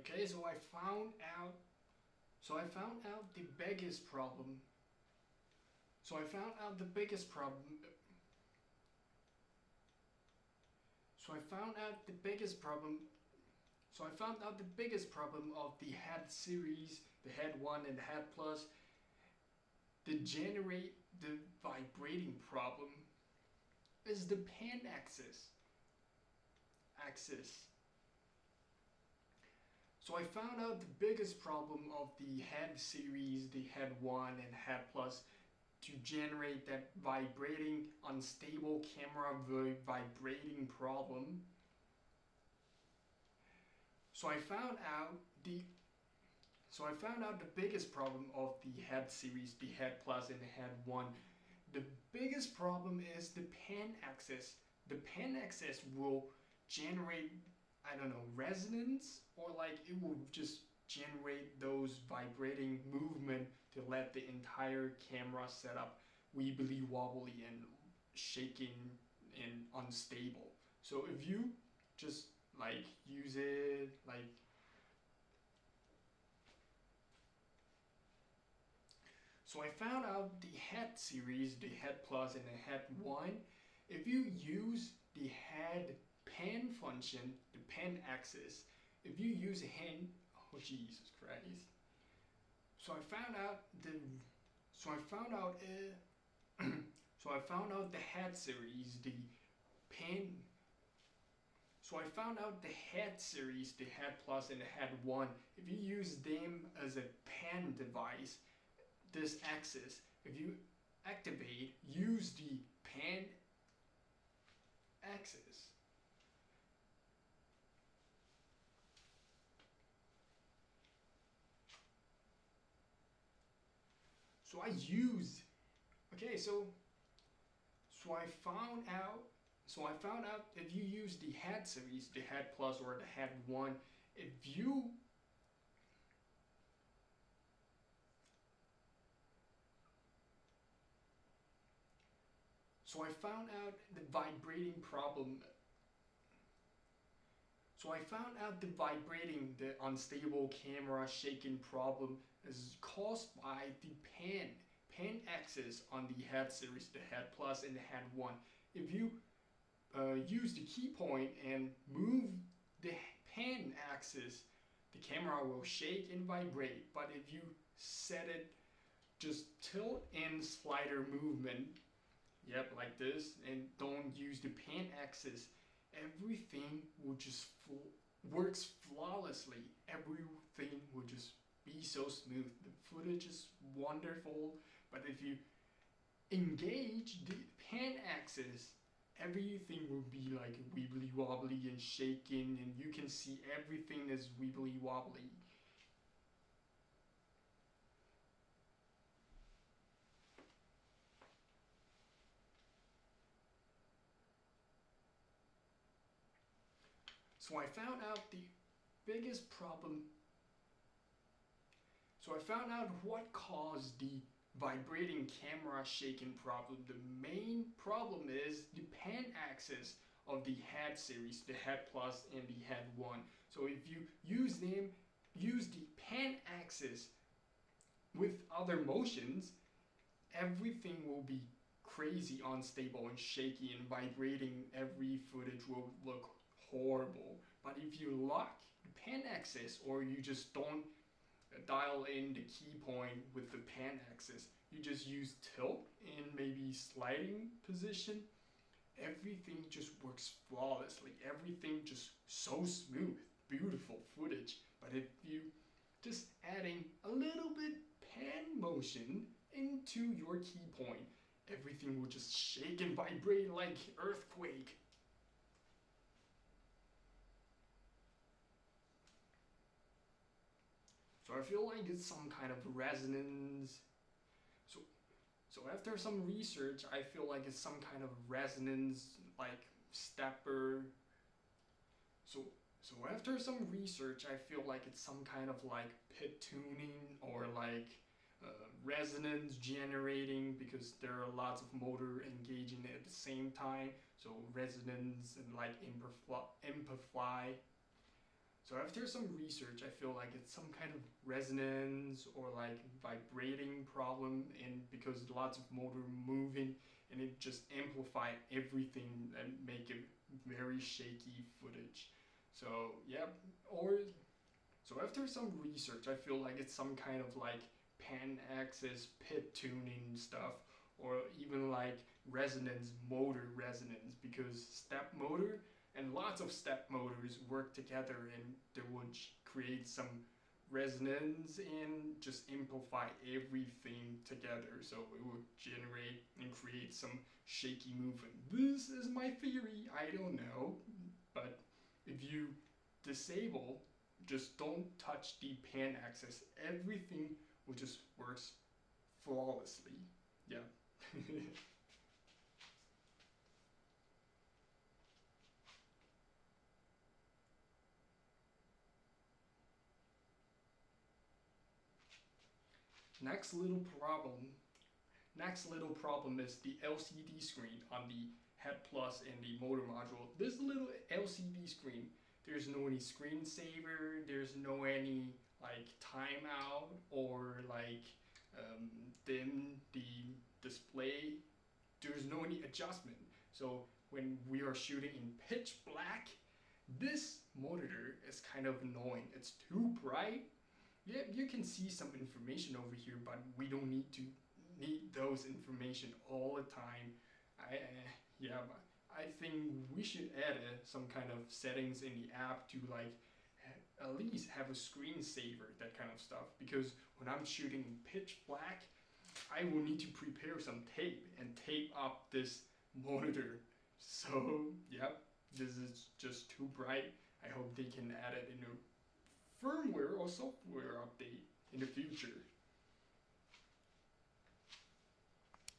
Okay, so I found out. So I found out the biggest problem. So I found out the biggest problem. So I found out the biggest problem. So I found out the biggest problem of the head series, the head 1 and the head plus, the generate the vibrating problem is the pan axis. So I found out the biggest problem of the head series, the head 1 and head plus, to generate that vibrating unstable camera vibrating problem. So I found out the biggest problem of the head series, the head plus and the head 1. The biggest problem is the pan axis. The pan axis will generate, I don't know, resonance, or like it will just generate those vibrating movement to let the entire camera setup wibbly wobbly and shaking and unstable. So if you just like use it like so I found out the head series, the head plus and the head 1, if you use the head pan function, the pan axis, if you use a hand, oh Jesus Christ. So I found out the so I found out so I found out the head series, the pan so I found out the head series, the head plus and the head 1, if you use them as a pan device, this axis, if you activate, use the pan axis. So I use, okay, so I found out, if you use the head series, the head plus or the head 1, if you So I found out the vibrating problem. So I found out the vibrating, the unstable camera shaking problem is caused by the pan axis on the head series, the head plus and the head 1. If you use the key point and move the pan axis, the camera will shake and vibrate. But if you set it just tilt and slider movement, yep, like this, and don't use the pan axis, everything will just works flawlessly. Everything will just be so smooth. The footage is wonderful, but if you engage the pan axis, everything will be like wibbly wobbly and shaking, and you can see everything is wibbly wobbly. So I found out the biggest problem. So I found out what caused the vibrating camera shaking problem. The main problem is the pan axis of the head series, the head plus and the head 1. So if you use the pan axis with other motions, everything will be crazy unstable and shaky and vibrating. Every footage will look horrible. But if you lock the pan axis, or you just don't dial in the key point with the pan axis, you just use tilt and maybe sliding position, everything just works flawlessly. Everything just so smooth, beautiful footage. But if you just adding a little bit pan motion into your key point, everything will just shake and vibrate like earthquake. So I feel like it's some kind of resonance. So after some research, I feel like it's some kind of resonance, like stepper. So after some research, I feel like it's some kind of like pit tuning, or like resonance generating, because there are lots of motor engaging at the same time. So resonance and like amplify. So after some research, I feel like it's some kind of resonance or like vibrating problem, and because lots of motor moving, and it just amplify everything and make it very shaky footage. So yeah, or so after some research, I feel like it's some kind of like pan axis pit tuning stuff, or even like resonance, motor resonance, because step motor and lots of step motors work together and they would create some resonance and just amplify everything together. So it would generate and create some shaky movement. This is my theory. I don't know. But if you disable, just don't touch the pan axis, everything will just works flawlessly. Yeah. Next little problem. Next little problem is the LCD screen on the head plus and the motor module. This little LCD screen, there's no any screensaver, there's no any like timeout or like dim the display. There's no any adjustment. So when we are shooting in pitch black, this monitor is kind of annoying. It's too bright. Yeah, you can see some information over here, but we don't need those information all the time. Yeah, but I think we should add some kind of settings in the app to like at least have a screensaver, that kind of stuff. Because when I'm shooting in pitch black, I will need to prepare some tape and tape up this monitor. So yep, this is just too bright. I hope they can add it in a firmware or software update in the future.